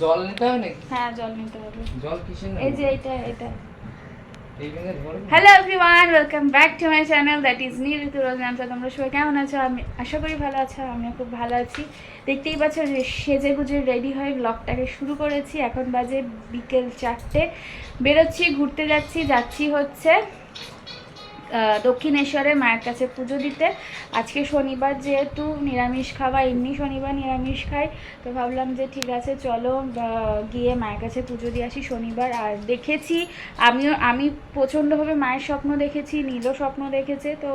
জল নিতে হবে নাকি? হ্যাঁ জল নিতে হবে। জল কিসের? এই যে এটা hello everyone, welcome back to my channel that is Neel Ritu রোজনামসা। তোমরা সবাই কেমন আছো? আমি আশা করি ভালো আছো, আমিও খুব ভালো আছি। দেখতেই পাচ্ছ যে সেজে গুজে রেডি হয়ে ব্লগটাকে শুরু করেছি। এখন বাজে বিকেল 4টে। বেরোচ্ছি, ঘুরতে যাচ্ছি হচ্ছে দক্ষিণেশ্বরে মায়ের কাছে পুজো দিতে। আজকে শনিবার, যেহেতু নিরামিষ খাওয়া, এমনি শনিবার নিরামিষ খাই, তো ভাবলাম যে ঠিক আছে চলো গিয়ে মায়ের কাছে পুজো দিয়ে আসি শনিবার। আর দেখেছি আমি প্রচণ্ডভাবে মায়ের স্বপ্ন দেখেছি, নীলও স্বপ্ন দেখেছে, তো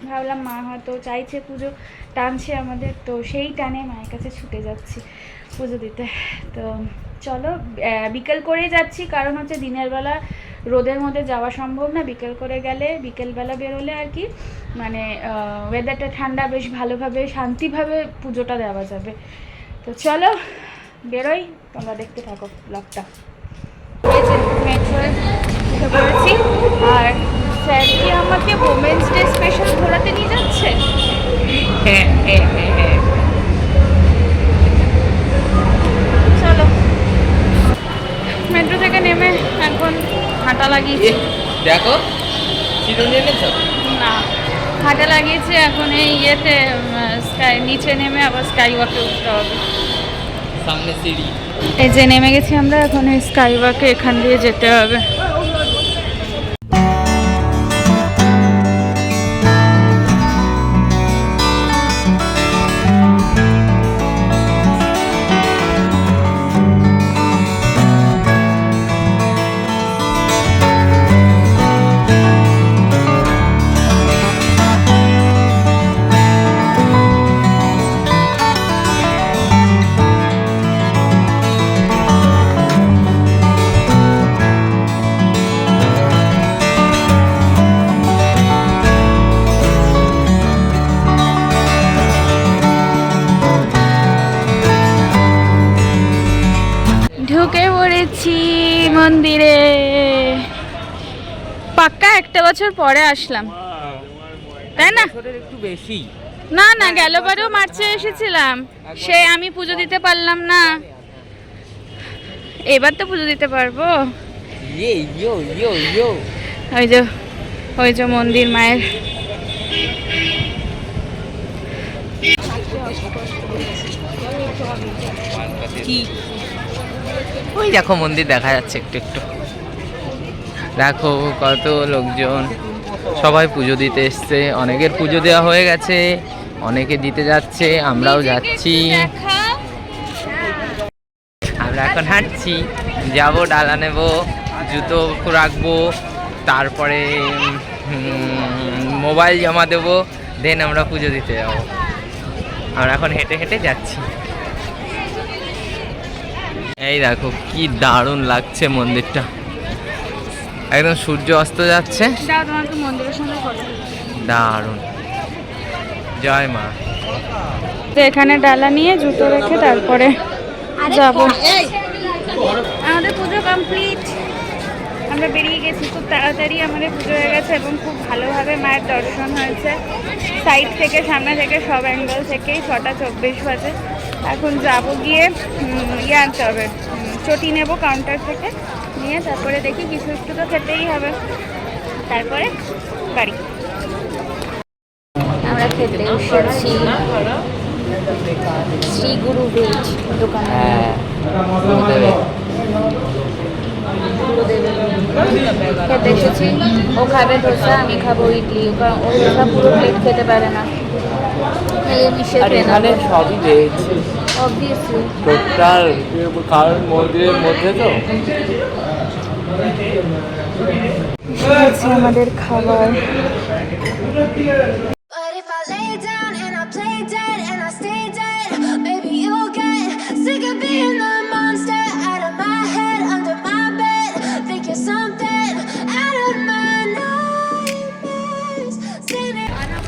ভাবলাম মা হয়তো চাইছে, পুজো টানছে আমাদের, তো সেই টানে মায়ের কাছে ছুটে যাচ্ছি পুজো দিতে। তো চলো, বিকেল করেই যাচ্ছি, কারণ হচ্ছে দিনের বেলা রোদের মধ্যে যাওয়া সম্ভব না। বিকেল করে গেলে, বিকেলবেলা বেরোলে আর কি, মানে ওয়েদারটা ঠান্ডা, বেশ ভালোভাবে শান্তিভাবে পুজোটা দেওয়া যাবে। তো চলো বেরোই, তোমরা দেখতে থাকো ব্লগটা। এই যে মেট্রোয় উঠে পড়েছি, আর স্যার কি আমাকে ওমেন্স ডে স্পেশাল ঘোরাতে নিয়ে যাচ্ছে। চলো, মেট্রো থেকে নেমে এখন হাঁটা লাগিয়েছি। দেখো না, হাঁটা লাগিয়েছি এখন। এই ইয়েতে স্কাই নিচে নেমে আবার স্কাই ওয়াকে উঠতে হবে। সামনে সিঁড়ি। এই যে নেমে গেছি আমরা, এখন এই স্কাই ওয়াকে এখান দিয়ে যেতে হবে। ঢুকে পড়েছি মন্দিরে। পাক্কা একটা বছর পরে আসলাম, তাই না? একটু বেশি। না না, গেলবারেও মার্চে এসেছিলাম, সে আমি পুজো দিতে পারলাম না। এবার তো পুজো দিতে পারবো। ওই যে মন্দির মায়ের। ওই দেখো মন্দির দেখা যাচ্ছে একটু একটু। দেখো কত লোকজন, সবাই পুজো দিতে এসছে। অনেকের পুজো দেওয়া হয়ে গেছে, অনেকে দিতে যাচ্ছে, আমরাও যাচ্ছি। আমরা এখন হাঁটছি, যাবো, ডালা নেব, জুতো রাখবো, তারপরে মোবাইল জমা দেবো, দেন আমরা পুজো দিতে যাবো। আমরা এখন হেঁটে হেঁটে যাচ্ছি। এই দেখো কি দারুণ লাগছে মন্দিরটা, একদম সূর্য অস্ত যাচ্ছে, দারুণ। জয় মা। তো এখানে ডালা নিয়ে জুতো রেখে তারপরে যাব। আমাদের পুজো কমপ্লিট, আমরা বেরিয়ে গেছি খুব তাড়াতাড়ি। আমাদের পুজো হয়ে গেছে এবং খুব ভালোভাবে মায়ের দর্শন হয়েছে, সাইড থেকে, সামনে থেকে, সব অ্যাঙ্গেল থেকেই। 6:24 বাজে। এখন যাব, গিয়ে ইয়ে আনতে হবে, চটি নেব কাউন্টার থেকে, নিয়ে তারপরে দেখি কিছু একটু তো খেতেই হবে, তারপরে বাড়ি। আমরা খেতে এসেছি শ্রী গুরু ভেজ দোকানে। খেতে এসেছি, ও খাবে ধোসা, আমি খাবো ইডলি। ও ধোসা পুরো প্লেট খেতে পারে না, এখানে সবই ভেজ অবভিয়াসলি, টোটাল, কারণ মন্দিরের মধ্যে তো। আমাদের খাবার।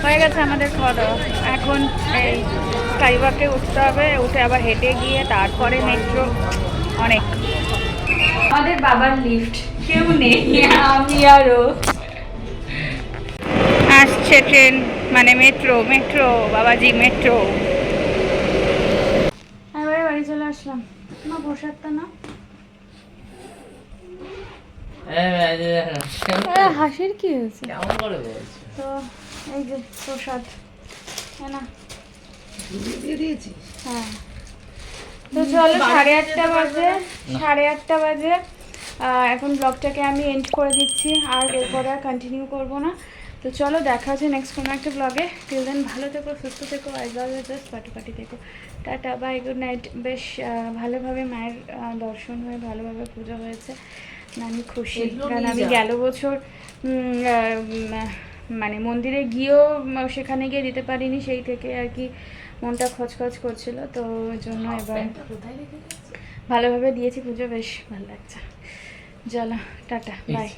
হয়ে গেছে আমাদের খাওয়া দাওয়া। এখন এই স্কাইওয়াকে উঠতে হবে, উঠে আবার হেঁটে গিয়ে তারপরে মেট্রো। অনেক আমাদের বাবার লিফট, কেউ নেই, আমি আরও। আসছে ট্রেন, মানে মেট্রো, বাবাজি মেট্রো। এবারে বাড়ি চলে আসলাম। না প্রসাদটা না হাসির কি হয়েছে? কেমন করে বলছো? তো এই যে প্রসাদ, হ্যাঁ না? হ্যাঁ। তো চলো 8:30 বাজে, 8:30 বাজে। এখন ব্লগটাকে আমি এন্ড করে দিচ্ছি, আর এরপরে আর কন্টিনিউ করবো না। তো চলো দেখা হচ্ছে নেক্সট কোনো একটা ব্লগে। টিল দেন ভালো থেকো, সুস্থ থেকো, অ্যাজ অলওয়েজ জাস্ট পাটি থেকো। Tata, bye, good night. বেশ ভালোভাবে মায়ের দর্শন হয়ে ভালোভাবে পুজো হয়েছে, আমি খুশি। কারণ আমি গেল বছর মানে মন্দিরে গিয়েও সেখানে গিয়ে দিতে পারিনি, সেই থেকে আর কি মনটা খচখচ করছিল। তো ওই জন্য এবার ভালোভাবে দিয়েছি পুজো, বেশ ভালো লাগছে। চলো টাটা, বাই।